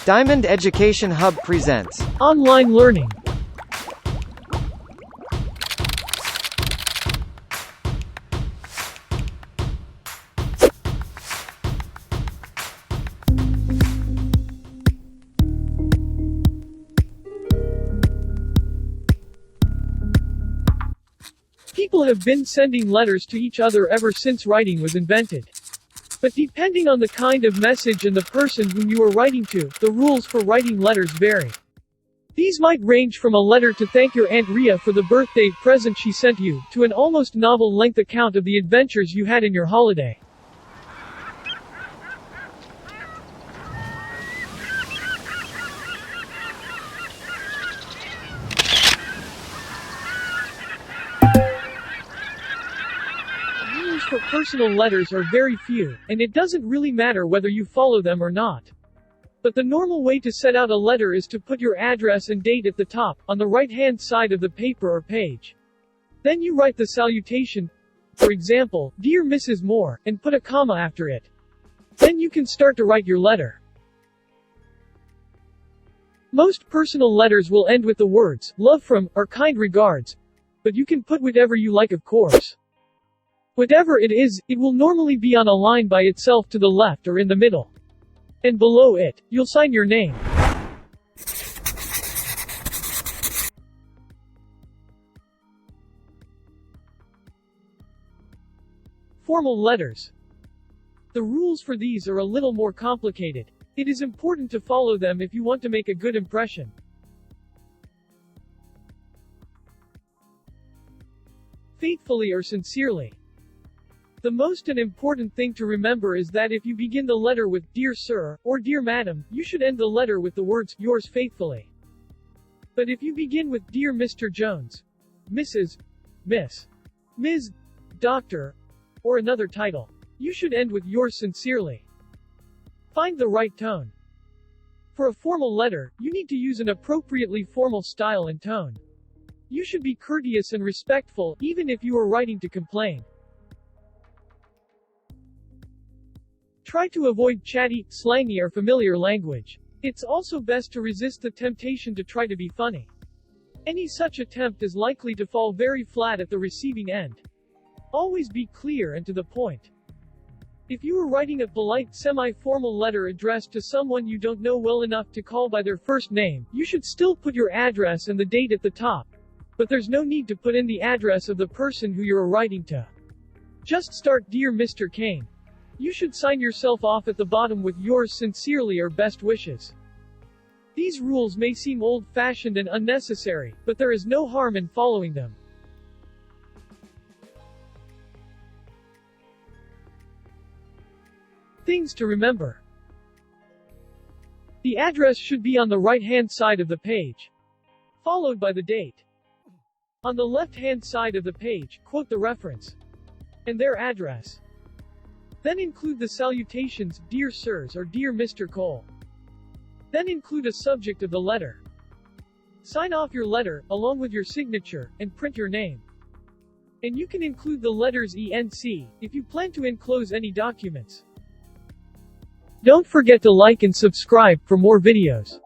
Diamond Education Hub presents Online learning. People have been sending letters to each other ever since writing was invented. But depending on the kind of message and the person whom you are writing to, the rules for writing letters vary. These might range from a letter to thank your Aunt Ria for the birthday present she sent you, to an almost novel-length account of the adventures you had in your holiday. For personal letters are very few, and it doesn't really matter whether you follow them or not. But the normal way to set out a letter is to put your address and date at the top, on the right-hand side of the paper or page. Then you write the salutation, for example, Dear Mrs. Moore, and put a comma after it. Then you can start to write your letter. Most personal letters will end with the words, love from, or kind regards, but you can put whatever you like, of course. Whatever it is, it will normally be on a line by itself to the left or in the middle. And below it, you'll sign your name. Formal letters. The rules for these are a little more complicated. It is important to follow them if you want to make a good impression. Faithfully or sincerely. The most important thing to remember is that if you begin the letter with, Dear Sir, or Dear Madam, you should end the letter with the words, Yours faithfully. But if you begin with, Dear Mr. Jones, Mrs., Miss, Ms., Doctor, or another title, you should end with Yours sincerely. Find the right tone. For a formal letter, you need to use an appropriately formal style and tone. You should be courteous and respectful, even if you are writing to complain. Try to avoid chatty, slangy or familiar language. It's also best to resist the temptation to try to be funny. Any such attempt is likely to fall very flat at the receiving end. Always be clear and to the point. If you are writing a polite, semi-formal letter addressed to someone you don't know well enough to call by their first name, you should still put your address and the date at the top. But there's no need to put in the address of the person who you're writing to. Just start Dear Mr. Kane. You should sign yourself off at the bottom with Yours sincerely or best wishes. These rules may seem old-fashioned and unnecessary, but there is no harm in following them. Things to remember. The address should be on the right-hand side of the page, followed by the date. On the left-hand side of the page, quote the reference and their address. Then include the salutations, Dear Sirs or Dear Mr. Cole. Then include a subject of the letter. Sign off your letter, along with your signature, and print your name. And you can include the letters ENC, if you plan to enclose any documents. Don't forget to like and subscribe for more videos.